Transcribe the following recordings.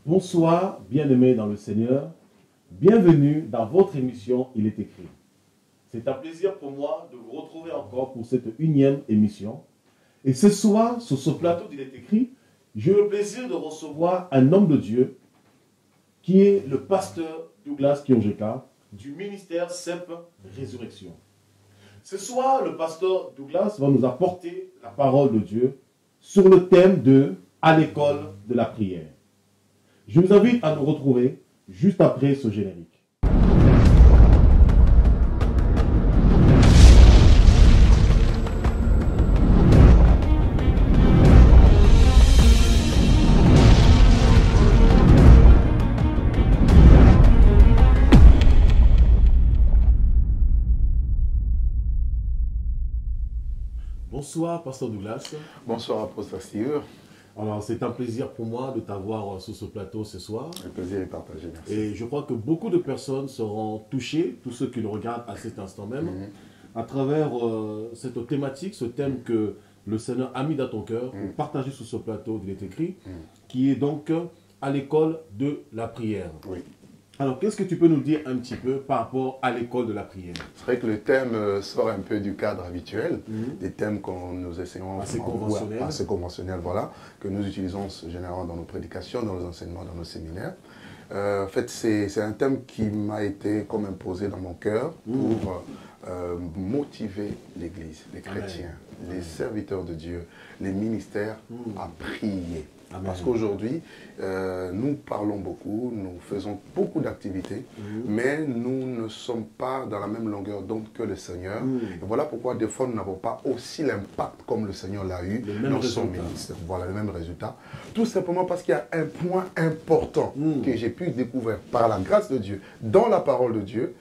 Bonsoir, bien-aimés dans le Seigneur. Bienvenue dans votre émission Il est écrit. C'est un plaisir pour moi de vous retrouver encore pour cette unième émission. Et ce soir, sur ce plateau d'Il est écrit, j'ai le plaisir de recevoir un homme de Dieu qui est le pasteur Douglas Kiongeka du ministère CEP Résurrection. Ce soir, le pasteur Douglas va nous apporter la parole de Dieu sur le thème de « À l'école de la prière ». Je vous invite à nous retrouver juste après ce générique. Bonsoir, pasteur Douglas. Bonsoir, apôtre Steve. Alors, c'est un plaisir pour moi de t'avoir sur ce plateau ce soir. Le plaisir est partagé, merci. Et je crois que beaucoup de personnes seront touchées, tous ceux qui nous regardent à cet instant même, à travers cette thématique, ce thème que le Seigneur a mis dans ton cœur pour partager sur ce plateau d'Il est écrit, qui est donc à l'école de la prière. Oui. Alors, qu'est-ce que tu peux nous dire un petit peu par rapport à l'école de la prière? C'est vrai que le thème sort un peu du cadre habituel, des thèmes que nous essayons assez conventionnels, voilà, que nous utilisons généralement dans nos prédications, dans nos enseignements, dans nos séminaires. En fait, c'est un thème qui m'a été comme imposé dans mon cœur pour motiver l'Église, les chrétiens, les serviteurs de Dieu, les ministères à prier. Amen. Parce qu'aujourd'hui, nous parlons beaucoup, nous faisons beaucoup d'activités, mais nous ne sommes pas dans la même longueur d'onde que le Seigneur. Et voilà pourquoi des fois nous n'avons pas aussi l'impact comme le Seigneur l'a eu dans son ministère. Voilà le même résultat. Tout simplement parce qu'il y a un point important que j'ai pu découvrir par la grâce de Dieu, dans la parole de Dieu,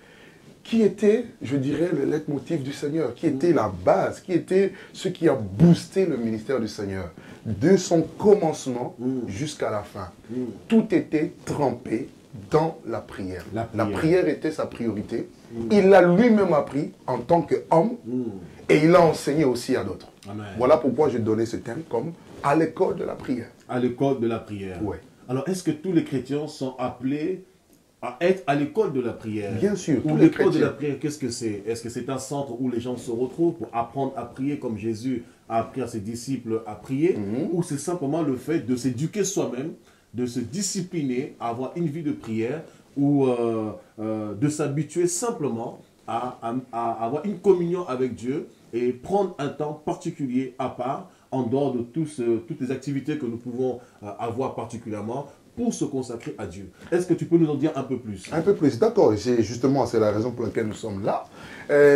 qui était, je dirais, le leitmotiv du Seigneur, qui était la base, qui était ce qui a boosté le ministère du Seigneur. De son commencement jusqu'à la fin. Tout était trempé dans la prière. La prière était sa priorité. Il l'a lui-même appris en tant qu'homme et il l'a enseigné aussi à d'autres. Voilà pourquoi je donnais ce thème comme à l'école de la prière. À l'école de la prière. Ouais. Alors, est-ce que tous les chrétiens sont appelés à être à l'école de la prière? Bien sûr. Ou l'école de la prière, qu'est-ce que c'est? Est-ce que c'est un centre où les gens se retrouvent pour apprendre à prier comme Jésus a appris à ses disciples à prier? Ou c'est simplement le fait de s'éduquer soi-même, de se discipliner, à avoir une vie de prière, ou de s'habituer simplement à avoir une communion avec Dieu et prendre un temps particulier à part, en dehors de toutes les activités que nous pouvons avoir particulièrement, pour se consacrer à Dieu? Est-ce que tu peux nous en dire un peu plus? Un peu plus, d'accord. Justement, c'est la raison pour laquelle nous sommes là.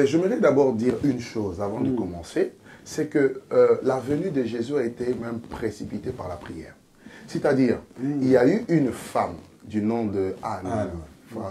J'aimerais d'abord dire une chose avant de commencer, c'est que la venue de Jésus a été même précipitée par la prière. C'est-à-dire, il y a eu une femme du nom de Anne,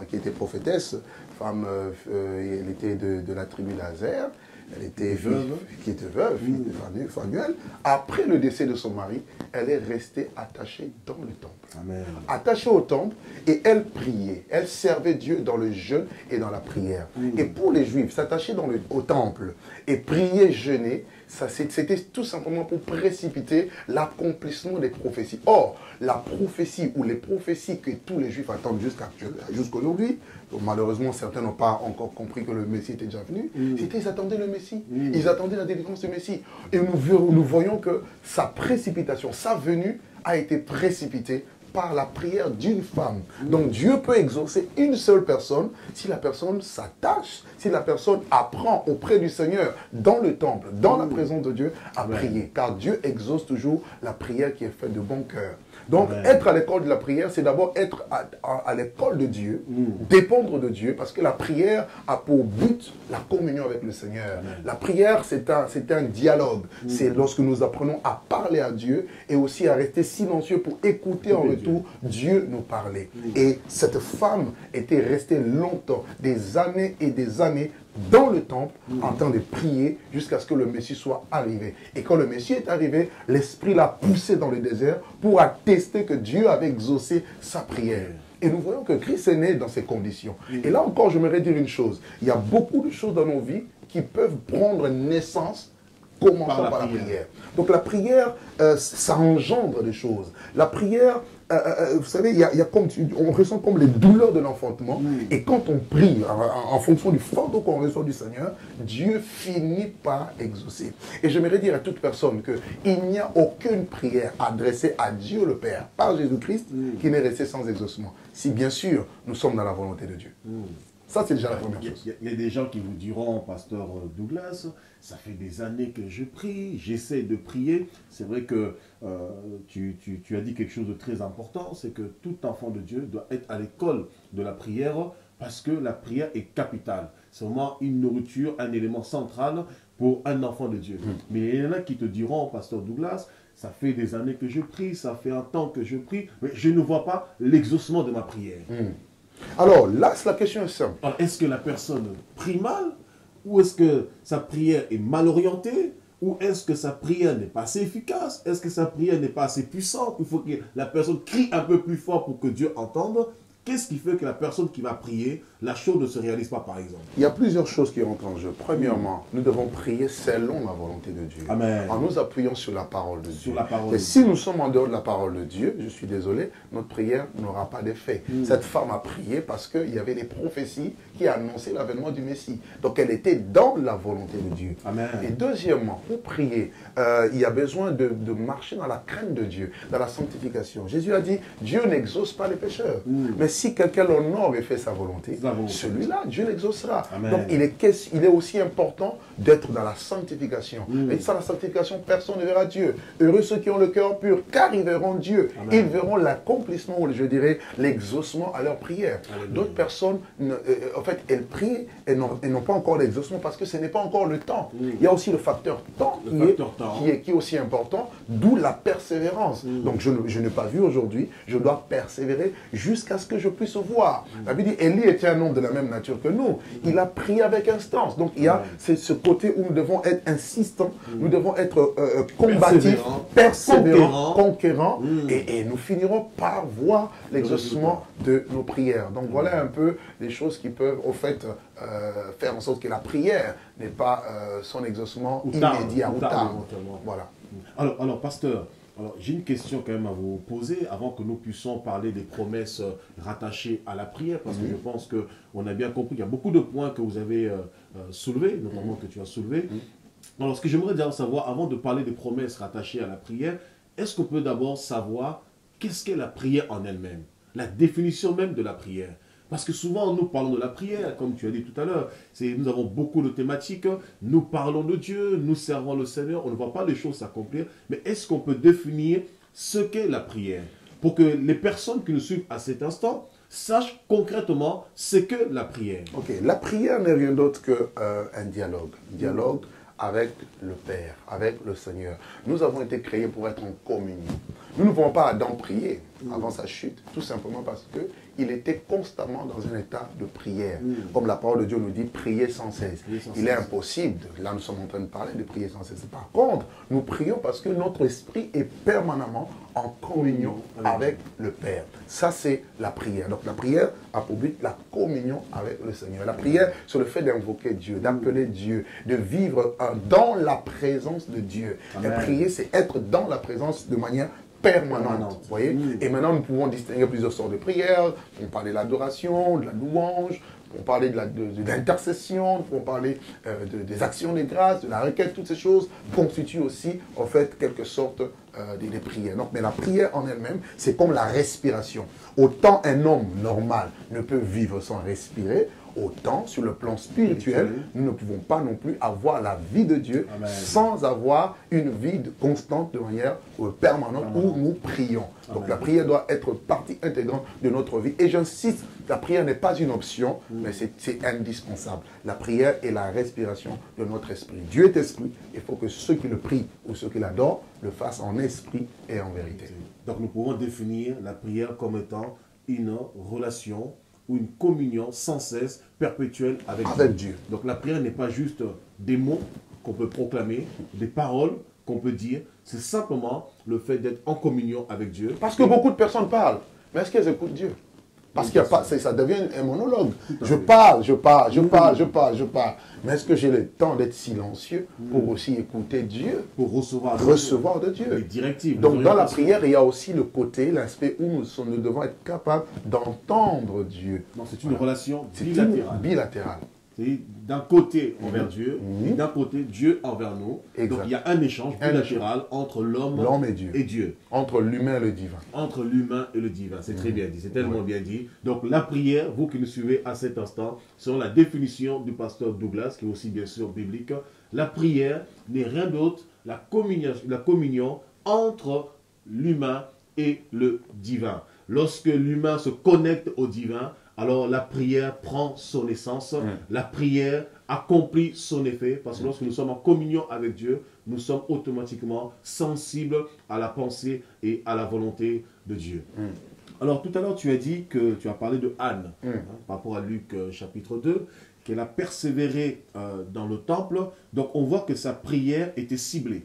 qui était prophétesse, femme, elle était de la tribu d'Azer. Elle était veuve, fille de Phanuel. Après le décès de son mari, elle est restée attachée dans le temple. Amen. Attachée au temple, et elle priait. Elle servait Dieu dans le jeûne et dans la prière. Et pour les Juifs, s'attacher au temple et prier, jeûner, c'était tout simplement pour précipiter l'accomplissement des prophéties. Or, la prophétie ou les prophéties que tous les Juifs attendent jusqu'aujourd'hui, malheureusement certains n'ont pas encore compris que le Messie était déjà venu, c'était ils attendaient le Messie, ils attendaient la délivrance du Messie. Et nous voyons que sa précipitation, sa venue a été précipitée par la prière d'une femme. Donc Dieu peut exaucer une seule personne si la personne s'attache, si la personne apprend auprès du Seigneur, dans le temple, dans la présence de Dieu, à prier. Car Dieu exauce toujours la prière qui est faite de bon cœur. Donc être à l'école de la prière, c'est d'abord être à l'école de Dieu, dépendre de Dieu, parce que la prière a pour but la communion avec le Seigneur. La prière, c'est un dialogue. C'est lorsque nous apprenons à parler à Dieu et aussi à rester silencieux pour écouter en retour Dieu nous parler. Et cette femme était restée longtemps, des années et des années, dans le temple, en train de prier jusqu'à ce que le Messie soit arrivé. Et quand le Messie est arrivé, l'Esprit l'a poussé dans le désert pour attester que Dieu avait exaucé sa prière. Et nous voyons que Christ est né dans ces conditions. Et là encore, j'aimerais dire une chose. Il y a beaucoup de choses dans nos vies qui peuvent prendre naissance Commençons par la prière. Donc la prière, ça engendre des choses. La prière, vous savez, il y a comme, on ressent comme les douleurs de l'enfantement. Et quand on prie, en fonction du fardeau qu'on reçoit du Seigneur, Dieu finit par exaucer. Et j'aimerais dire à toute personne qu'il n'y a aucune prière adressée à Dieu le Père par Jésus-Christ qui n'est restée sans exaucement. Si bien sûr, nous sommes dans la volonté de Dieu. Ça, c'est déjà la première chose. Il y a des gens qui vous diront, pasteur Douglas, ça fait des années que je prie, j'essaie de prier. C'est vrai que tu as dit quelque chose de très important, c'est que tout enfant de Dieu doit être à l'école de la prière parce que la prière est capitale. C'est vraiment une nourriture, un élément central pour un enfant de Dieu. Mais il y en a qui te diront, pasteur Douglas, ça fait des années que je prie, ça fait un temps que je prie, mais je ne vois pas l'exaucement de ma prière. Alors là, la question est simple. Est-ce que la personne prie mal? Ou est-ce que sa prière est mal orientée? Ou est-ce que sa prière n'est pas assez efficace? Est-ce que sa prière n'est pas assez puissante? Il faut que la personne crie un peu plus fort pour que Dieu entende. Qu'est-ce qui fait que la personne qui va prier, la chose ne se réalise pas, par exemple? Il y a plusieurs choses qui entrent en jeu. Premièrement, nous devons prier selon la volonté de Dieu. Amen. En nous appuyant sur la parole de Dieu. Sur la parole Et si nous sommes en dehors de la parole de Dieu, je suis désolé, notre prière n'aura pas d'effet. Cette femme a prié parce qu'il y avait des prophéties qui annonçaient l'avènement du Messie. Donc elle était dans la volonté de Dieu. Amen. Et deuxièmement, pour prier, il y a besoin de marcher dans la crainte de Dieu, dans la sanctification. Jésus a dit, Dieu n'exauce pas les pécheurs. Mais si quelqu'un l'honore et fait sa volonté, celui-là, Dieu l'exaucera. Donc il est aussi important d'être dans la sanctification. Et sans la sanctification, personne ne verra Dieu. Heureux ceux qui ont le cœur pur, car ils verront Dieu. Amen. Ils verront l'accomplissement, ou je dirais, l'exaucement à leur prière. D'autres personnes, en fait, elles prient et n'ont pas encore l'exaucement parce que ce n'est pas encore le temps. Il y a aussi le facteur temps qui est aussi important, d'où la persévérance. Donc je n'ai pas vu aujourd'hui, je dois persévérer jusqu'à ce que je puisse voir. La Bible dit, Élie était un homme de la même nature que nous. Il a prié avec instance. Donc il y a ce côté où nous devons être insistants, nous devons être combatifs, persévérants, conquérants, et nous finirons par voir l'exaucement de nos prières. Donc voilà un peu les choses qui peuvent, au fait, faire en sorte que la prière n'est pas son exaucement immédiat ou tard. Voilà. Alors, pasteur, j'ai une question quand même à vous poser avant que nous puissions parler des promesses rattachées à la prière, parce que je pense qu'on a bien compris qu'il y a beaucoup de points que vous avez soulevés, notamment que tu as soulevés. Alors, ce que j'aimerais d'abord savoir, avant de parler des promesses rattachées à la prière, est-ce qu'on peut d'abord savoir qu'est-ce qu'est la prière en elle-même? La définition même de la prière. Parce que souvent, nous parlons de la prière, comme tu as dit tout à l'heure. Nous avons beaucoup de thématiques. Nous parlons de Dieu, nous servons le Seigneur. On ne voit pas les choses s'accomplir. Mais est-ce qu'on peut définir ce qu'est la prière? Pour que les personnes qui nous suivent à cet instant sachent concrètement ce que la prière. Ok, la prière n'est rien d'autre qu'un dialogue. Un dialogue avec le Père, avec le Seigneur. Nous avons été créés pour être en communion. Nous ne pouvons pas Adam prier avant sa chute, tout simplement parce qu'il était constamment dans un état de prière. Comme la parole de Dieu nous dit, prier sans cesse. Il est impossible, là nous sommes en train de parler de prier sans cesse. Par contre, nous prions parce que notre esprit est permanemment en communion avec le Père. Ça, c'est la prière. Donc la prière a pour but la communion avec le Seigneur. La prière, c'est le fait d'invoquer Dieu, d'appeler Dieu, de vivre dans la présence de Dieu. Et prier, c'est être dans la présence de manière permanente. Vous voyez? Et maintenant, nous pouvons distinguer plusieurs sortes de prières. On peut parler de l'adoration, de la louange, on peut parler de l'intercession, on peut parler des actions de grâce, de la requête. Toutes ces choses constituent aussi, en fait, quelque sorte des prières. Donc, mais la prière en elle-même, c'est comme la respiration. Autant un homme normal ne peut vivre sans respirer, autant sur le plan spirituel, nous ne pouvons pas non plus avoir la vie de Dieu sans avoir une vie constante de manière permanente où nous prions. Donc la prière doit être partie intégrante de notre vie. Et j'insiste, la prière n'est pas une option, mais c'est indispensable. La prière est la respiration de notre esprit. Dieu est esprit. Il faut que ceux qui le prient ou ceux qui l'adorent le fassent en esprit et en vérité. Donc nous pouvons définir la prière comme étant une relation ou une communion sans cesse, perpétuelle avec Dieu. Donc la prière n'est pas juste des mots qu'on peut proclamer, des paroles qu'on peut dire, c'est simplement le fait d'être en communion avec Dieu. Parce que beaucoup de personnes parlent, mais est-ce qu'elles écoutent Dieu? Parce qu'il y a pas, ça devient un monologue. Je fait. parle. Mais est-ce que j'ai le temps d'être silencieux pour aussi écouter Dieu, Pour recevoir de Dieu? les directives. Donc les dans la orientations. prière, il y a aussi le côté, l'aspect où nous devons être capables d'entendre Dieu. Non, c'est une relation C'est bilatérale. bilatérale. C'est d'un côté envers Dieu, et d'un côté Dieu envers nous. Exact. Donc il y a un échange bilatéral entre l'homme et Dieu. Entre l'humain et le divin. Entre l'humain et le divin. C'est très bien dit, c'est tellement bien dit. Donc la prière, vous qui nous suivez à cet instant, selon la définition du pasteur Douglas, qui est aussi bien sûr biblique, la prière n'est rien d'autre la communion entre l'humain et le divin. Lorsque l'humain se connecte au divin, alors la prière prend son essence, la prière accomplit son effet, parce que lorsque nous sommes en communion avec Dieu, nous sommes automatiquement sensibles à la pensée et à la volonté de Dieu. Alors tout à l'heure tu as dit que tu as parlé de Anne, par rapport à Luc chapitre 2, qu'elle a persévéré dans le temple, donc on voit que sa prière était ciblée.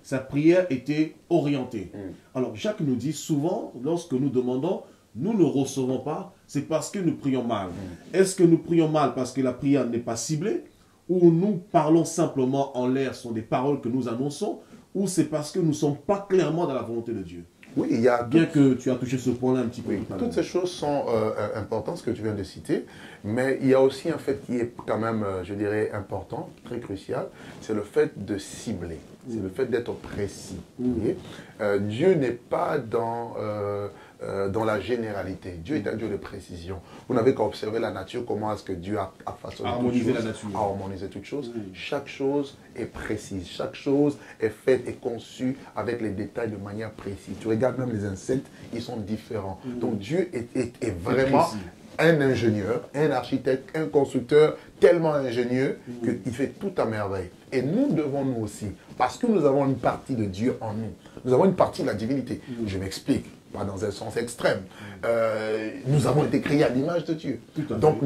Sa prière était orientée. Alors Jacques nous dit souvent, lorsque nous demandons, nous ne recevons pas, c'est parce que nous prions mal. Est-ce que nous prions mal parce que la prière n'est pas ciblée, ou nous parlons simplement en l'air, ce sont des paroles que nous annonçons, ou c'est parce que nous ne sommes pas clairement dans la volonté de Dieu? Oui, il y a bien que tu as touché ce point-là un petit peu. Toutes ces choses sont importantes, ce que tu viens de citer, mais il y a aussi un fait qui est quand même, je dirais, important, très crucial, c'est le fait de cibler, c'est le fait d'être précis. Vous voyez? Dieu n'est pas dans la généralité. Dieu est un Dieu de précision. Vous n'avez qu'à observer la nature, comment est-ce que Dieu a façonné harmoniser la nature. A harmonisé toutes choses. Chaque chose est précise. Chaque chose est faite et conçue avec les détails de manière précise. Tu regardes même les insectes, ils sont différents. Donc Dieu est vraiment un ingénieur, un architecte, un constructeur tellement ingénieux qu'il fait tout à merveille. Et nous devons nous aussi, parce que nous avons une partie de Dieu en nous, nous avons une partie de la divinité. Je m'explique. Pas dans un sens extrême. Nous avons été créés à l'image de Dieu. Donc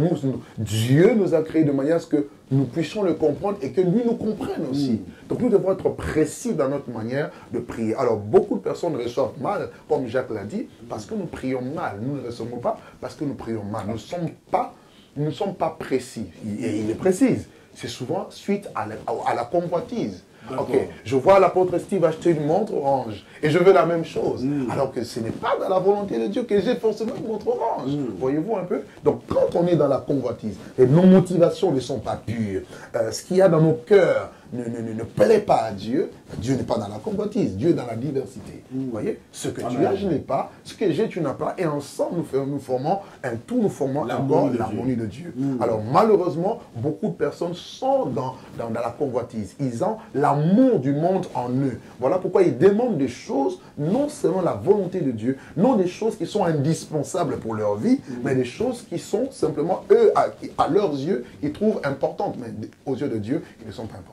Dieu nous a créés de manière à ce que nous puissions le comprendre et que lui nous comprenne aussi. Donc nous devons être précis dans notre manière de prier. Alors beaucoup de personnes reçoivent mal, comme Jacques l'a dit, parce que nous prions mal. Nous ne recevons pas parce que nous prions mal. Nous ne sommes pas précis. Et il est précise. C'est souvent suite à la convoitise. Ok, je vois l'apôtre Steve acheter une montre orange et je veux la même chose. Alors que ce n'est pas dans la volonté de Dieu que j'ai forcément une montre orange. Voyez-vous un peu? Donc quand on est dans la convoitise et nos motivations ne sont pas pures, ce qu'il y a dans nos cœurs ne plaît pas à Dieu, Dieu n'est pas dans la convoitise, Dieu est dans la diversité. Vous voyez? Ce que tu as, je n'ai pas, ce que j'ai, tu n'as pas, et ensemble nous formons un tout, nous formons encore l'harmonie de Dieu. Alors malheureusement, beaucoup de personnes sont dans la convoitise. Ils ont l'amour du monde en eux. Voilà pourquoi ils demandent des choses, non seulement la volonté de Dieu, non des choses qui sont indispensables pour leur vie, mais des choses qui sont simplement, eux, à leurs yeux, ils trouvent importantes, mais aux yeux de Dieu, ils ne sont pas importantes.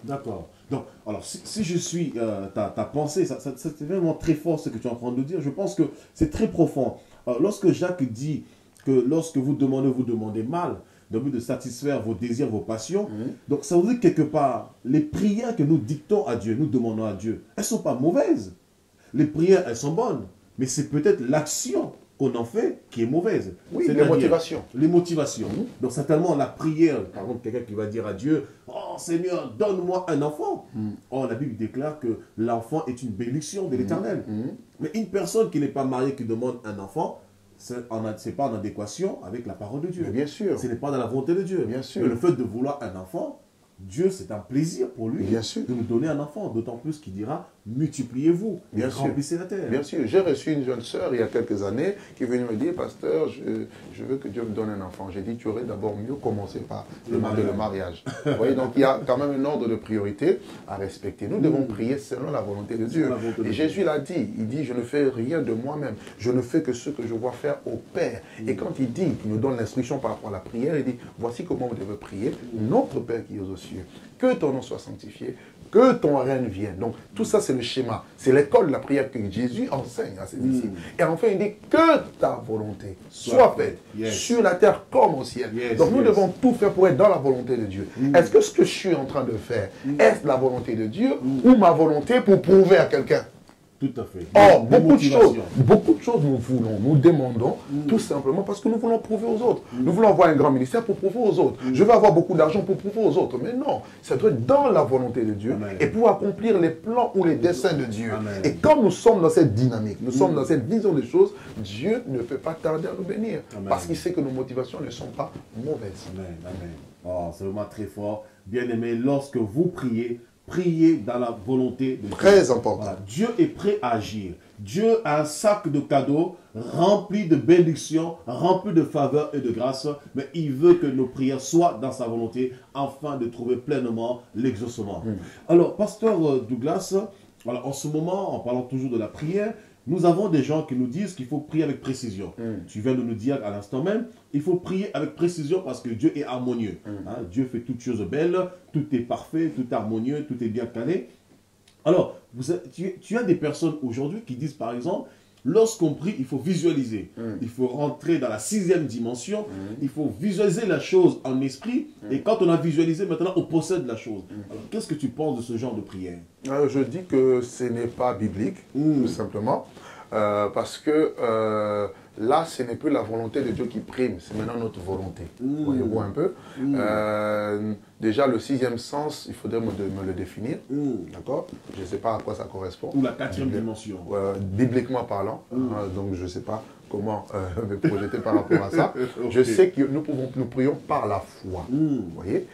D'accord. Donc, alors, si je suis ta pensée, c'est vraiment très fort ce que tu es en train de dire. Je pense que c'est très profond. Lorsque Jacques dit que lorsque vous demandez mal, dans le but de satisfaire vos désirs, vos passions, donc ça veut dire quelque part, les prières que nous dictons à Dieu, nous demandons à Dieu, elles ne sont pas mauvaises. Les prières, elles sont bonnes, mais c'est peut-être l'action qu'on en fait qui est mauvaise. Oui, les motivations. Les motivations. Donc certainement la prière, par exemple quelqu'un qui va dire à Dieu, « Oh Seigneur, donne-moi un enfant ». Or la Bible déclare que l'enfant est une bénédiction de l'Éternel. Mais une personne qui n'est pas mariée, qui demande un enfant, ce n'est pas en adéquation avec la parole de Dieu. Mais bien sûr. Ce n'est pas dans la volonté de Dieu. Bien sûr. Mais le fait de vouloir un enfant, Dieu, c'est un plaisir pour lui de nous donner un enfant. D'autant plus qu'il dira, multipliez-vous et remplissez la terre. Bien sûr. J'ai reçu une jeune sœur il y a quelques années qui est venue me dire, pasteur, je veux que Dieu me donne un enfant. J'ai dit, tu aurais d'abord mieux commencé par demander le mariage. Vous voyez, donc il y a quand même un ordre de priorité à respecter. Nous devons prier selon la volonté de Dieu. Et Jésus l'a dit, il dit, je ne fais rien de moi-même. Je ne fais que ce que je vois faire au Père. Et quand il dit, il nous donne l'instruction par rapport à la prière, il dit, voici comment vous devez prier. Notre Père qui est aux cieux, que ton nom soit sanctifié, que ton règne vienne. Donc tout ça c'est le schéma, c'est l'école de la prière que Jésus enseigne à ses disciples. Et enfin il dit que ta volonté soit faite sur la terre comme au ciel. Donc nous devons tout faire pour être dans la volonté de Dieu. Est-ce que ce que je suis en train de faire est la volonté de Dieu ou ma volonté pour prouver à quelqu'un? Tout à fait. Or, Des motivations. beaucoup de choses nous voulons, nous demandons, tout simplement parce que nous voulons prouver aux autres. Nous voulons avoir un grand ministère pour prouver aux autres. Je veux avoir beaucoup d'argent pour prouver aux autres. Mais non, ça doit être dans la volonté de Dieu. Amen. Et pour accomplir les plans ou les desseins de Dieu. Amen. Et comme nous sommes dans cette dynamique, nous sommes dans cette vision des choses, Dieu ne peut pas tarder à nous bénir. Amen. Parce qu'il sait que nos motivations ne sont pas mauvaises. Amen, amen. Oh, c'est vraiment très fort. Bien-aimé, lorsque vous priez, priez dans la volonté de Dieu. Très important. Voilà. Dieu est prêt à agir. Dieu a un sac de cadeaux rempli de bénédictions, rempli de faveurs et de grâces, mais il veut que nos prières soient dans sa volonté afin de trouver pleinement l'exaucement. Alors, pasteur Douglas, voilà, en ce moment, en parlant toujours de la prière, nous avons des gens qui nous disent qu'il faut prier avec précision. Tu viens de nous dire à l'instant même, il faut prier avec précision parce que Dieu est harmonieux. Hein, Dieu fait toutes choses belles, tout est parfait, tout est harmonieux, tout est bien calé. Alors, tu as des personnes aujourd'hui qui disent par exemple, lorsqu'on prie, il faut visualiser. Il faut rentrer dans la 6e dimension. Il faut visualiser la chose en esprit. Et quand on a visualisé, maintenant, on possède la chose. Alors, qu'est-ce que tu penses de ce genre de prière? Je dis que ce n'est pas biblique, tout simplement. Parce que là, ce n'est plus la volonté de Dieu qui prime, c'est maintenant notre volonté. Voyez-vous un peu. Déjà, le 6e sens, il faudrait me le définir. D'accord? Je ne sais pas à quoi ça correspond. Ou la 4e dimension. Bibliquement parlant. Donc, je ne sais pas comment me projeter par rapport à ça. Okay. Je sais que nous prions par la foi. Vous voyez?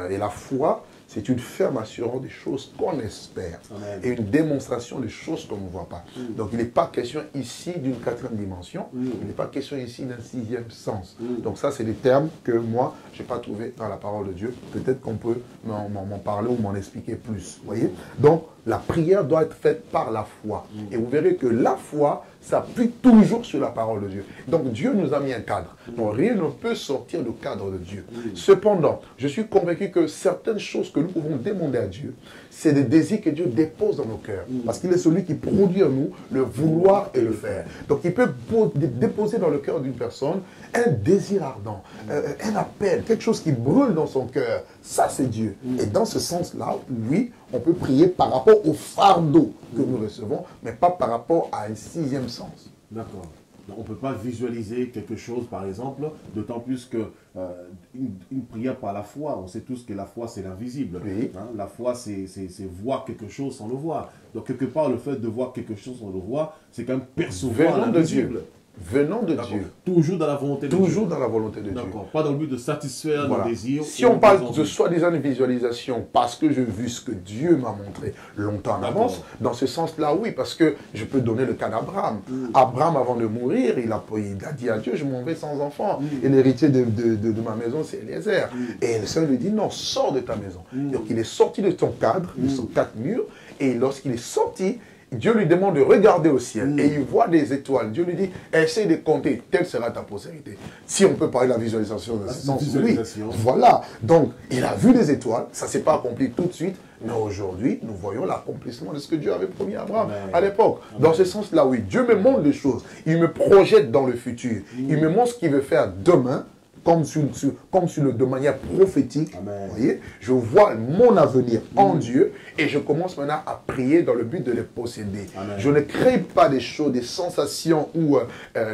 Et la foi, c'est une ferme assurance des choses qu'on espère. Amen. Et une démonstration des choses qu'on ne voit pas. Donc, il n'est pas question ici d'une 4e dimension. Il n'est pas question ici d'un 6e sens. Donc, ça, c'est des termes que moi, je n'ai pas trouvé dans la parole de Dieu. Peut-être qu'on peut m'en parler ou m'en expliquer plus. Vous voyez? Donc, la prière doit être faite par la foi. Et vous verrez que la foi s'appuie toujours sur la parole de Dieu. Donc Dieu nous a mis un cadre. Donc rien ne peut sortir du cadre de Dieu. Cependant, je suis convaincu que certaines choses que nous pouvons demander à Dieu, c'est des désirs que Dieu dépose dans nos cœurs. Parce qu'il est celui qui produit en nous le vouloir et le faire. Donc il peut déposer dans le cœur d'une personne un désir ardent, un appel, quelque chose qui brûle dans son cœur. Ça, c'est Dieu. Et dans ce sens-là, oui, on peut prier par rapport au fardeau que nous recevons, mais pas par rapport à un 6e sens. D'accord. On ne peut pas visualiser quelque chose, par exemple, d'autant plus que une prière par la foi, on sait tous que la foi, c'est l'invisible. Oui. Hein, la foi, c'est voir quelque chose sans le voir. Donc, quelque part, le fait de voir quelque chose sans le voir, c'est quand même percevoir l'invisible. Venant de Dieu. Toujours dans la volonté de Dieu. Toujours dans la volonté de Dieu. Pas dans le but de satisfaire nos désirs. Si on parle de soi-disant une visualisation parce que j'ai vu ce que Dieu m'a montré longtemps en avance, dans ce sens-là, oui, parce que je peux donner le cas d'Abraham. Abraham, avant de mourir, il a dit à Dieu, je m'en vais sans enfant. Et l'héritier de ma maison, c'est Eliezer. Et le Seigneur lui dit, non, sors de ta maison. Donc il est sorti de son cadre, de son 4 murs, et lorsqu'il est sorti, Dieu lui demande de regarder au ciel et il voit des étoiles. Dieu lui dit, essaie de compter, telle sera ta postérité. Si on peut parler de la visualisation de ce sens, oui. Voilà. Donc, il a vu des étoiles, ça ne s'est pas accompli tout de suite, mais aujourd'hui, nous voyons l'accomplissement de ce que Dieu avait promis à Abraham à l'époque. Dans ce sens-là, oui, Dieu me montre des choses. Il me projette dans le futur. Il me montre ce qu'il veut faire demain. Comme de manière prophétique, vous voyez, je vois mon avenir en Dieu et je commence maintenant à prier dans le but de les posséder. Amen. Je ne crée pas des choses, des sensations ou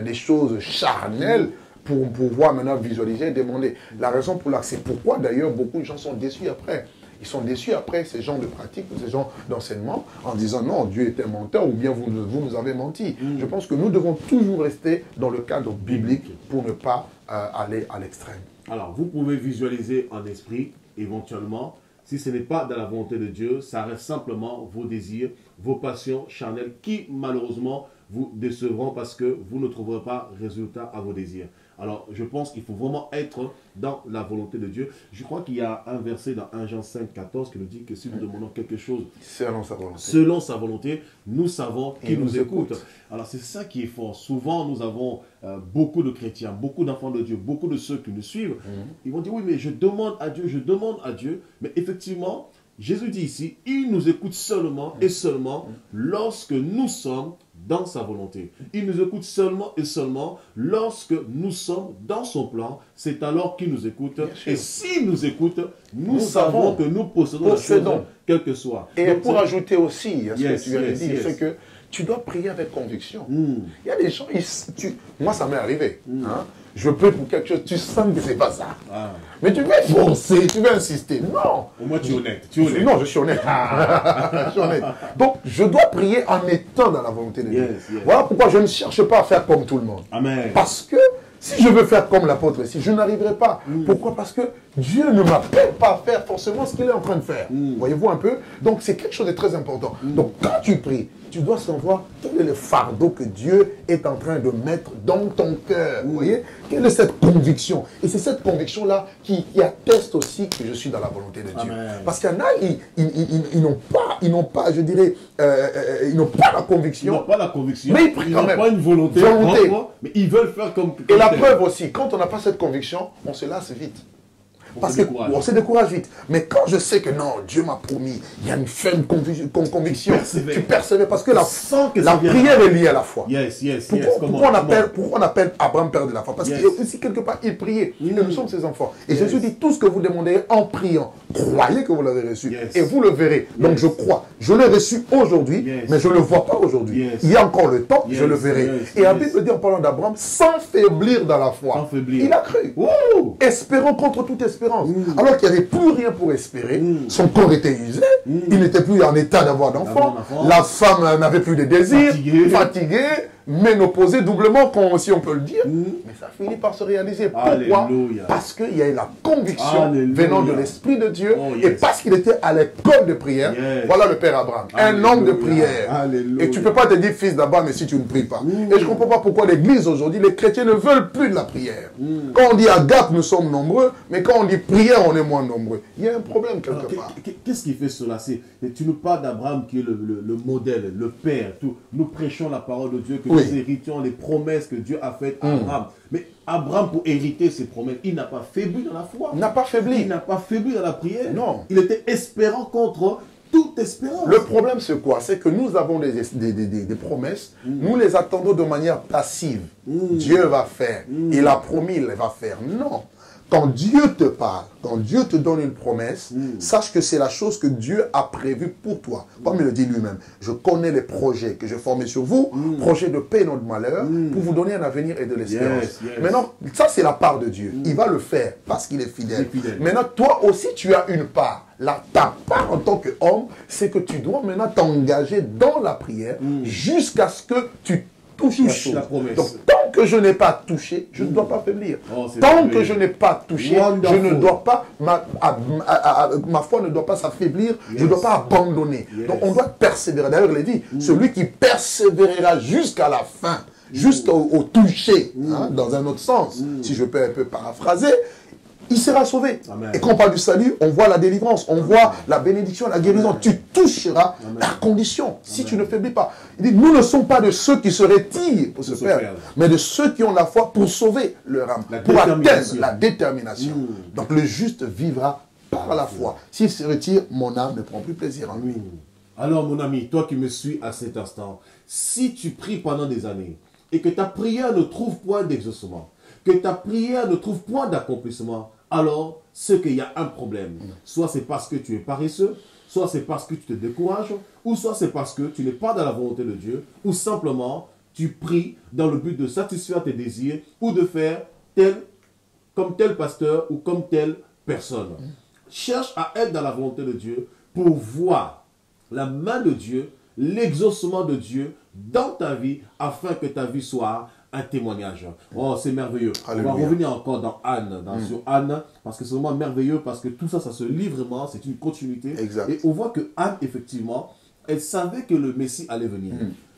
des choses charnelles pour pouvoir maintenant visualiser et demander. La raison pour laquelle, c'est pourquoi d'ailleurs beaucoup de gens sont déçus après. Ils sont déçus après ces genres de pratiques, ces genres d'enseignement, en disant non, Dieu est un menteur ou bien vous nous avez menti. Je pense que nous devons toujours rester dans le cadre biblique pour ne pas aller à l'extrême. Alors, vous pouvez visualiser en esprit, éventuellement, si ce n'est pas dans la volonté de Dieu, ça reste simplement vos désirs, vos passions charnelles qui, malheureusement, vous décevront parce que vous ne trouverez pas résultat à vos désirs. Alors, je pense qu'il faut vraiment être dans la volonté de Dieu. Je crois qu'il y a un verset dans 1 Jean 5, 14 qui nous dit que si nous demandons quelque chose selon sa volonté, nous savons qu'il nous écoute. Alors, c'est ça qui est fort. Souvent, nous avons beaucoup de chrétiens, beaucoup d'enfants de Dieu, beaucoup de ceux qui nous suivent. Ils vont dire, oui, mais je demande à Dieu. Mais effectivement, Jésus dit ici, il nous écoute seulement et seulement lorsque nous sommes dans sa volonté. Il nous écoute seulement et seulement lorsque nous sommes dans son plan. C'est alors qu'il nous écoute. Et s'il nous écoute, nous savons que nous possédons la chose, quel que soit. Et donc, pour ajouter aussi à ce que tu viens de dire, c'est que tu dois prier avec conviction. Il y a des gens, moi ça m'est arrivé. Hein? Je prie pour quelque chose, tu sens que c'est pas ça. Mais tu veux forcer, tu veux insister. Non. Au moins tu es honnête. Non, je suis honnête. Je suis honnête. Donc, je dois prier en étant dans la volonté de Dieu. Voilà pourquoi je ne cherche pas à faire comme tout le monde. Amen. Parce que si je veux faire comme l'apôtre ici, je n'arriverai pas. Pourquoi? Parce que Dieu ne m'appelle pas à faire forcément ce qu'il est en train de faire. Voyez-vous un peu? Donc, c'est quelque chose de très important. Donc, quand tu pries, tu dois savoir quel est le fardeau que Dieu est en train de mettre dans ton cœur. Vous voyez? Quelle est cette conviction? Et c'est cette conviction-là qui atteste aussi que je suis dans la volonté de Dieu. Amen. Parce qu'il y en a, ils n'ont pas, je dirais, ils n'ont pas la conviction. Ils n'ont pas la conviction. Mais ils prient quand même. Ils n'ont pas une volonté. Mais ils veulent faire comme... Et la preuve aussi, quand on n'a pas cette conviction, on se lasse vite. Parce qu'on se décourage vite. Mais quand je sais que non, Dieu m'a promis, il y a une ferme conviction, tu persévères. Parce que la prière est liée à la foi. Pourquoi on appelle Abraham père de la foi? Parce qu'il aussi quelque part, il priait. Et nous sommes ses enfants. Et Jésus dit, tout ce que vous demandez en priant, croyez que vous l'avez reçu. Et vous le verrez. Donc je crois. Je l'ai reçu aujourd'hui, mais je ne le vois pas aujourd'hui. Il y a encore le temps, je le verrai. Et la Bible dit en parlant d'Abraham, sans faiblir dans la foi. Il a cru. Espérant contre toute espérance. Alors qu'il n'y avait plus rien pour espérer, son corps était usé, il n'était plus en état d'avoir d'enfants, la femme n'avait plus de désir, fatiguée, ménopausée doublement, si on peut le dire, mais ça finit par se réaliser. Pourquoi? Alléluia. Parce qu'il y a eu la conviction venant de l'Esprit de Dieu, et parce qu'il était à l'école de prière. Voilà le Père Abraham, un homme de prière. Et tu ne peux pas te dire fils d'Abraham, mais si tu ne pries pas. Et je ne comprends pas pourquoi l'Église aujourd'hui, les chrétiens ne veulent plus de la prière. Quand on dit agape, nous sommes nombreux, mais quand on dit prière, on est moins nombreux. Il y a un problème quelque part. Qu'est-ce qui fait cela? Tu nous parles d'Abraham qui est le modèle, le père. Tout. Nous prêchons la parole de Dieu, que nous héritions les promesses que Dieu a faites à Abraham. Mais Abraham, pour hériter ses promesses, il n'a pas faibli dans la foi. Il n'a pas faibli. Il n'a pas faibli dans la prière. Non. Il était espérant contre toute espérance. Le problème, c'est quoi? C'est que nous avons des promesses, nous les attendons de manière passive. Dieu va faire. Il a promis, il va faire. Non. Quand Dieu te parle, quand Dieu te donne une promesse, sache que c'est la chose que Dieu a prévue pour toi. Comme il le dit lui-même, je connais les projets que j'ai formés sur vous, projets de paix et non de malheur, pour vous donner un avenir et de l'espérance. Maintenant, ça c'est la part de Dieu. Il va le faire parce qu'il est fidèle. Maintenant, toi aussi tu as une part. Ta part en tant qu'homme, c'est que tu dois maintenant t'engager dans la prière jusqu'à ce que tu touches la promesse. Donc, tant que je n'ai pas touché, je ne dois pas faiblir. Tant que je n'ai pas touché, je ne dois pas, ma foi ne doit pas s'affaiblir, je ne dois pas abandonner. Donc, on doit persévérer. D'ailleurs, il est dit, celui qui persévérera jusqu'à la fin, jusqu'au toucher, dans un autre sens, si je peux un peu paraphraser, il sera sauvé. Amen. Et quand on parle du salut, on voit la délivrance, on voit la bénédiction, la guérison. Amen. Tu toucheras à condition, si tu ne faiblis pas. Il dit, nous ne sommes pas de ceux qui se retirent pour se perdre, mais de ceux qui ont la foi pour sauver leur âme, pour atteindre la détermination. Donc le juste vivra par la foi. S'il se retire, mon âme ne prend plus plaisir en lui. Alors mon ami, toi qui me suis à cet instant, si tu pries pendant des années et que ta prière ne trouve point d'exaucement, que ta prière ne trouve point d'accomplissement, alors c'est qu'il y a un problème. Soit c'est parce que tu es paresseux, soit c'est parce que tu te décourages, ou soit c'est parce que tu n'es pas dans la volonté de Dieu, ou simplement tu pries dans le but de satisfaire tes désirs, ou de faire comme tel pasteur ou comme telle personne. Cherche à être dans la volonté de Dieu pour voir la main de Dieu, l'exaucement de Dieu dans ta vie, afin que ta vie soit un témoignage. Oh, c'est merveilleux. Alléluia. On va revenir encore dans Anne, sur Anne, parce que c'est vraiment merveilleux, parce que tout ça, ça se lit vraiment, c'est une continuité. Exact. Et on voit que Anne, effectivement, elle savait que le Messie allait venir.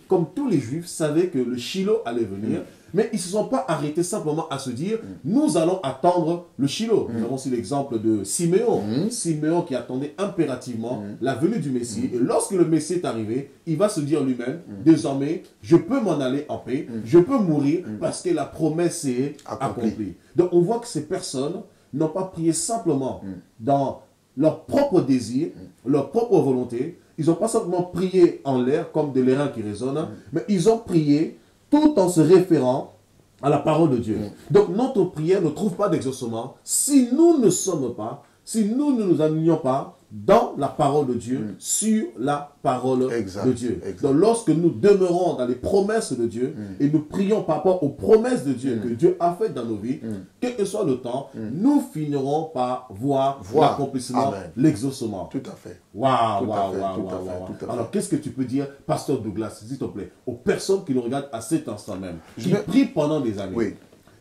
Comme tous les Juifs savaient que le Shiloh allait venir, mais ils ne se sont pas arrêtés simplement à se dire, nous allons attendre le Shiloh. Nous avons aussi l'exemple de Siméon. Siméon qui attendait impérativement la venue du Messie. Et lorsque le Messie est arrivé, il va se dire lui-même, désormais, je peux m'en aller en paix, je peux mourir parce que la promesse est accomplie. Donc on voit que ces personnes n'ont pas prié simplement dans leur propre désir, leur propre volonté. Ils n'ont pas simplement prié en l'air comme de l'airain qui résonne, mais ils ont prié tout en se référant à la parole de Dieu. Donc notre prière ne trouve pas d'exaucement si nous ne sommes pas, si nous ne nous alignons pas dans la parole de Dieu, sur la parole de Dieu. Exact. Donc lorsque nous demeurons dans les promesses de Dieu et nous prions par rapport aux promesses de Dieu que Dieu a faites dans nos vies, quel que soit le temps, nous finirons par voir l'accomplissement, Amen. l'exaucement. Tout à fait. Waouh, Tout à waouh, fait, waouh, tout à waouh, fait, waouh. tout à fait. Alors, qu'est-ce que tu peux dire, Pasteur Douglas, s'il te plaît, aux personnes qui nous regardent à cet instant même, qui vais- prient pendant des années, Oui.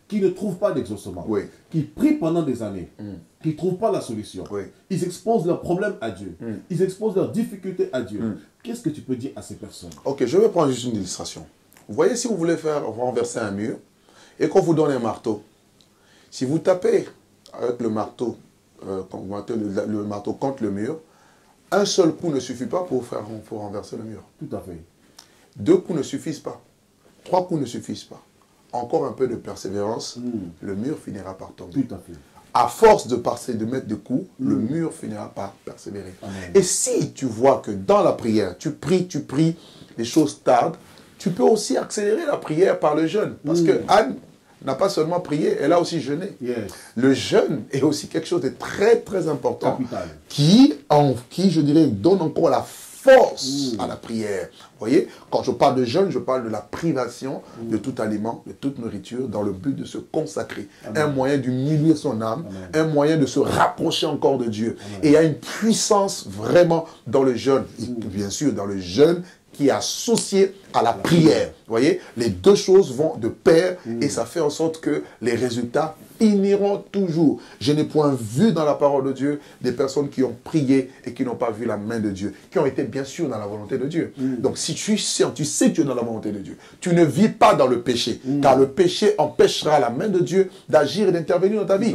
qui ne trouvent pas d'exaucement, Oui. qui prient pendant des années, qui ne trouvent pas la solution. Oui. Ils exposent leurs problèmes à Dieu. Ils exposent leurs difficultés à Dieu. Qu'est-ce que tu peux dire à ces personnes? Ok, je vais prendre juste une illustration. Vous voyez, si vous voulez faire renverser un mur et qu'on vous donne un marteau, si vous tapez avec le marteau, le marteau contre le mur, un seul coup ne suffit pas pour renverser le mur. Tout à fait. 2 coups ne suffisent pas. 3 coups ne suffisent pas. Encore un peu de persévérance, le mur finira par tomber. Tout à fait. À force de mettre des coups, le mur finira par persévérer. Amen. Et si tu vois que dans la prière, tu pries, les choses tardent, tu peux aussi accélérer la prière par le jeûne. Parce que Anne n'a pas seulement prié, elle a aussi jeûné. Yes. Le jeûne est aussi quelque chose de très très important Capital. qui, je dirais, donne encore la force à la prière. Vous voyez, quand je parle de jeûne, je parle de la privation de tout aliment, de toute nourriture, dans le but de se consacrer. Amen. Un moyen d'humilier son âme, Amen. un moyen de se rapprocher encore de Dieu. Et il y a une puissance vraiment dans le jeûne. Et bien sûr, dans le jeûne qui est associé à la prière. Vous voyez, les deux choses vont de pair et ça fait en sorte que les résultats finiront toujours. Je n'ai point vu dans la parole de Dieu des personnes qui ont prié et qui n'ont pas vu la main de Dieu, qui ont été bien sûr dans la volonté de Dieu. Donc si tu sais que tu es dans la volonté de Dieu, tu ne vis pas dans le péché, car le péché empêchera la main de Dieu d'agir et d'intervenir dans ta vie.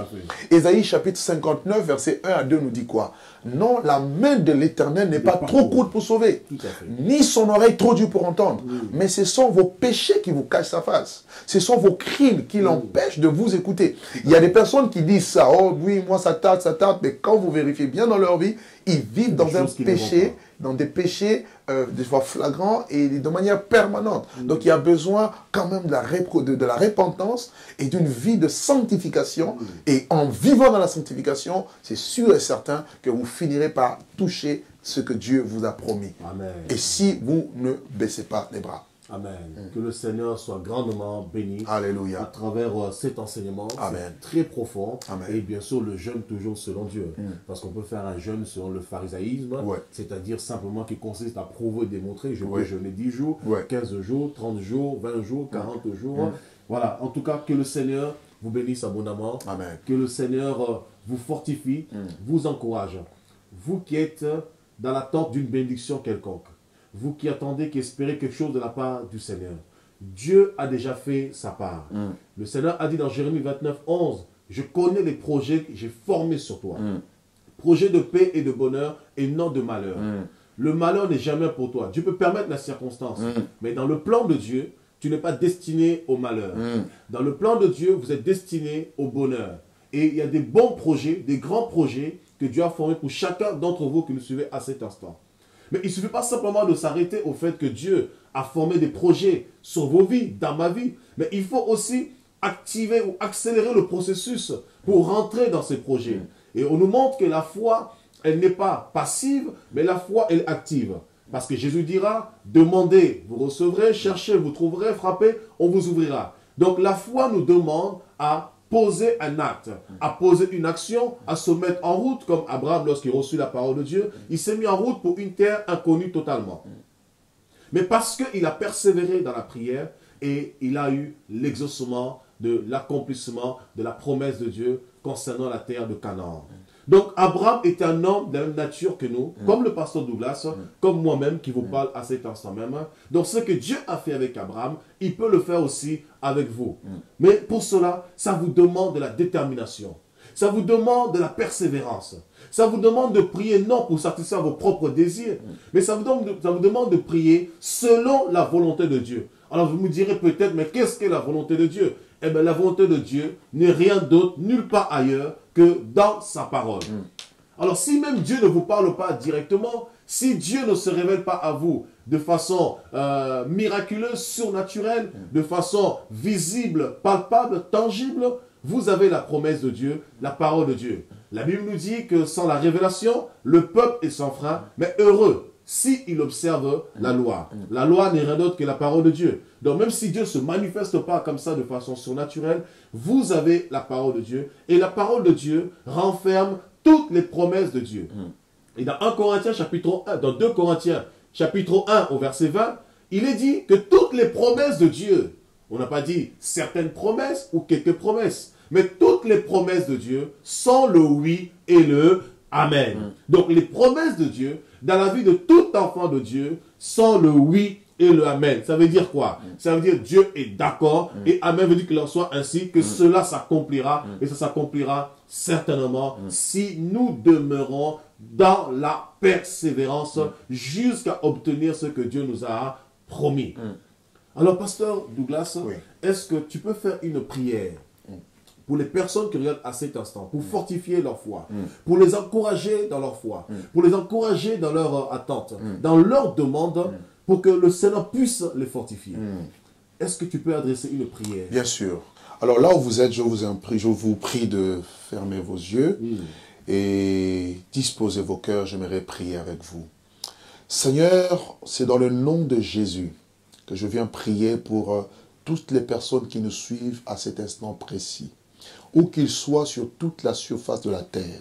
Ésaïe chapitre 59, verset 1 à 2 nous dit quoi? Non, la main de l'Éternel n'est pas trop courte pour sauver, Tout à fait. ni son oreille trop dure pour entendre. Mais ce sont vos péchés qui vous cachent sa face. Ce sont vos crimes qui l'empêchent de vous écouter. Il y a des personnes qui disent ça, oh oui, moi ça tarde, mais quand vous vérifiez bien dans leur vie, ils vivent dans un péché, dans des péchés des fois flagrants et de manière permanente. Donc il y a besoin quand même de la repentance et d'une vie de sanctification. Et en vivant dans la sanctification, c'est sûr et certain que vous finirez par toucher ce que Dieu vous a promis. Amen. Et si vous ne baissez pas les bras. Amen. Que le Seigneur soit grandement béni à Alléluia. travers cet enseignement. Amen. C'est très profond. Amen. Et bien sûr, le jeûne toujours selon Dieu. Parce qu'on peut faire un jeûne selon le pharisaïsme, Ouais. c'est-à-dire simplement qui consiste à prouver, démontrer, je peux Ouais. jeûner 10 jours, Ouais. 15 jours, 30 jours, 20 jours, 40 jours. Voilà, en tout cas, que le Seigneur vous bénisse abondamment. Amen. Que le Seigneur vous fortifie, vous encourage. Vous qui êtes dans l'attente d'une bénédiction quelconque, vous qui attendez, qui espérez quelque chose de la part du Seigneur, Dieu a déjà fait sa part. Le Seigneur a dit dans Jérémie 29, 11, « Je connais les projets que j'ai formés sur toi. Projets de paix et de bonheur et non de malheur. Le malheur n'est jamais pour toi. Dieu peut permettre la circonstance, mais dans le plan de Dieu, tu n'es pas destiné au malheur. Dans le plan de Dieu, vous êtes destiné au bonheur. Et il y a des bons projets, des grands projets que Dieu a formés pour chacun d'entre vous qui nous suivez à cet instant. Mais il ne suffit pas simplement de s'arrêter au fait que Dieu a formé des projets sur vos vies, dans ma vie. Mais il faut aussi activer ou accélérer le processus pour rentrer dans ces projets. Et on nous montre que la foi, elle n'est pas passive, mais la foi, elle est active. Parce que Jésus dira, demandez, vous recevrez, cherchez, vous trouverez, frappez, on vous ouvrira. Donc la foi nous demande à poser un acte, à poser une action, à se mettre en route, comme Abraham lorsqu'il reçut la parole de Dieu, il s'est mis en route pour une terre inconnue totalement. Mais parce qu'il a persévéré dans la prière et il a eu l'exaucement de l'accomplissement de la promesse de Dieu concernant la terre de Canaan. Donc Abraham est un homme de la même nature que nous, comme le pasteur Douglas, comme moi-même qui vous parle à cet instant même. Donc ce que Dieu a fait avec Abraham, il peut le faire aussi avec vous. Mais pour cela, ça vous demande de la détermination. Ça vous demande de la persévérance. Ça vous demande de prier non pour satisfaire vos propres désirs, mais ça vous demande de prier selon la volonté de Dieu. Alors vous me direz peut-être, mais qu'est-ce qu'est la volonté de Dieu? Eh bien la volonté de Dieu n'est rien d'autre, nulle part ailleurs que dans sa parole. Alors si même Dieu ne vous parle pas directement, si Dieu ne se révèle pas à vous de façon miraculeuse, surnaturelle, de façon visible, palpable, tangible, vous avez la promesse de Dieu, la parole de Dieu. La Bible nous dit que sans la révélation, le peuple est sans frein, mais heureux s'il observe la loi. La loi n'est rien d'autre que la parole de Dieu. Donc même si Dieu ne se manifeste pas comme ça de façon surnaturelle, vous avez la parole de Dieu. Et la parole de Dieu renferme toutes les promesses de Dieu. Et dans 1 Corinthiens chapitre 1, dans 2 Corinthiens chapitre 1 au verset 20, il est dit que toutes les promesses de Dieu, on n'a pas dit certaines promesses ou quelques promesses, mais toutes les promesses de Dieu sont le oui et le amen. Donc les promesses de Dieu, dans la vie de tout enfant de Dieu, sont le oui et le amen. Ça veut dire quoi? Ça veut dire Dieu est d'accord et amen veut dire qu'il en soit ainsi, que cela s'accomplira et ça s'accomplira certainement si nous demeurons dans la persévérance jusqu'à obtenir ce que Dieu nous a promis. Alors, pasteur Douglas, est-ce que tu peux faire une prière pour les personnes qui regardent à cet instant, pour fortifier leur foi, pour les encourager dans leur foi, pour les encourager dans leur attente, dans leur demande, pour que le Seigneur puisse les fortifier? Est-ce que tu peux adresser une prière? Bien sûr. Alors là où vous êtes, je vous prie de fermer vos yeux et disposer vos cœurs. J'aimerais prier avec vous. Seigneur, c'est dans le nom de Jésus que je viens prier pour toutes les personnes qui nous suivent à cet instant précis, où qu'ils soient sur toute la surface de la terre.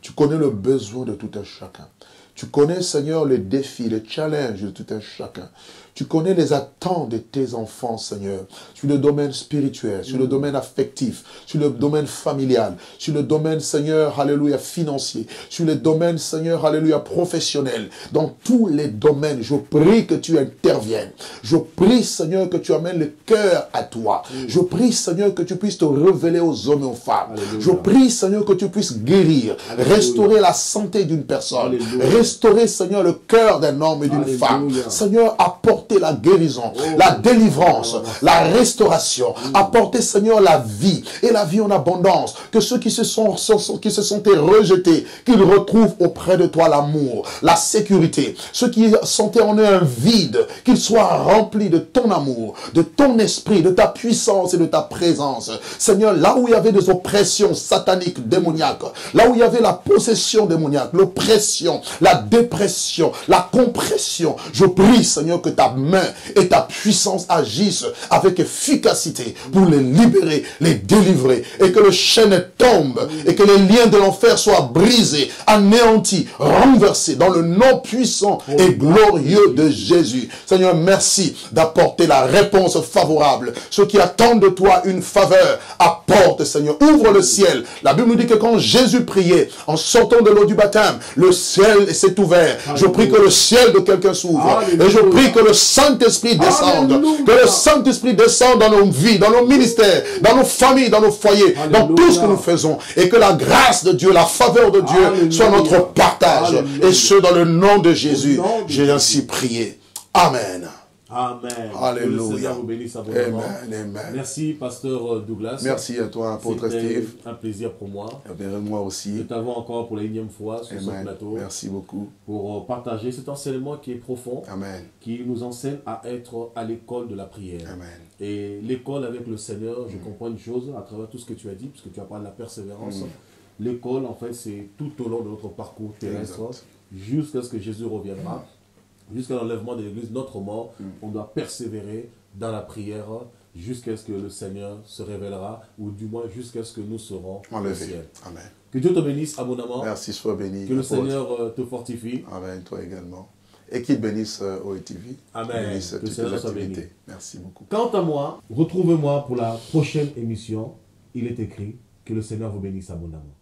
Tu connais le besoin de tout un chacun. Tu connais, Seigneur, les défis, les challenges de tout un chacun. Tu connais les attentes de tes enfants, Seigneur, sur le domaine spirituel, sur le domaine affectif, sur le domaine familial, sur le domaine, Seigneur, alléluia, financier, sur le domaine, Seigneur, alléluia, professionnel. Dans tous les domaines, je prie que tu interviennes. Je prie, Seigneur, que tu amènes le cœur à toi. Je prie, Seigneur, que tu puisses te révéler aux hommes et aux femmes. Alléluia. Je prie, Seigneur, que tu puisses guérir, restaurer la santé d'une personne, restaurer, Seigneur, le cœur d'un homme et d'une femme. Seigneur, apporte la guérison, la délivrance, la restauration, apporter, Seigneur, la vie, et la vie en abondance, que ceux qui se sont rejetés, qu'ils retrouvent auprès de toi l'amour, la sécurité, ceux qui sentaient en eux un vide, qu'ils soient remplis de ton amour, de ton esprit, de ta puissance et de ta présence. Seigneur, là où il y avait des oppressions sataniques, démoniaques, là où il y avait la possession démoniaque, l'oppression, la dépression, la compression, je prie, Seigneur, que ta main et ta puissance agissent avec efficacité pour les libérer, les délivrer, et que le chaîne tombe, et que les liens de l'enfer soient brisés, anéantis, renversés dans le nom puissant et glorieux de Jésus. Seigneur, merci d'apporter la réponse favorable. Ceux qui attendent de toi une faveur, apporte, Seigneur, ouvre le ciel. La Bible nous dit que quand Jésus priait, en sortant de l'eau du baptême, le ciel s'est ouvert. Je prie que le ciel de quelqu'un s'ouvre, et je prie que le Saint-Esprit descende. Alléluia. Que le Saint-Esprit descende dans nos vies, dans nos ministères, dans nos familles, dans nos foyers, Alléluia. Dans tout ce que nous faisons. Et que la grâce de Dieu, la faveur de Dieu Alléluia. Soit notre partage. Alléluia. Et ce, dans le nom de Jésus. J'ai ainsi prié. Amen. Amen. Alléluia. Que le Seigneur vous bénisse abondamment. Amen. Merci, pasteur Douglas. Merci à toi, apôtre Steve. Un plaisir pour moi. Moi aussi. De t'avoir encore pour la 1e fois sur ce plateau. Merci beaucoup. Pour partager cet enseignement qui est profond. Amen. Qui nous enseigne à être à l'école de la prière. Amen. Et l'école avec le Seigneur, je comprends une chose à travers tout ce que tu as dit, puisque tu as parlé de la persévérance. L'école, en fait, c'est tout au long de notre parcours terrestre, jusqu'à ce que Jésus reviendra. Jusqu'à l'enlèvement de l'Église, notre mort, on doit persévérer dans la prière jusqu'à ce que le Seigneur se révélera, ou du moins jusqu'à ce que nous serons au ciel. Amen. Que Dieu te bénisse abondamment. Merci, sois béni. Que le Seigneur te fortifie. Amen, toi également. Et qu'il bénisse OETV. Amen. Bénisse que le Seigneur soit béni. Merci beaucoup. Quant à moi, retrouvez-moi pour la prochaine émission. Il est écrit que le Seigneur vous bénisse abondamment.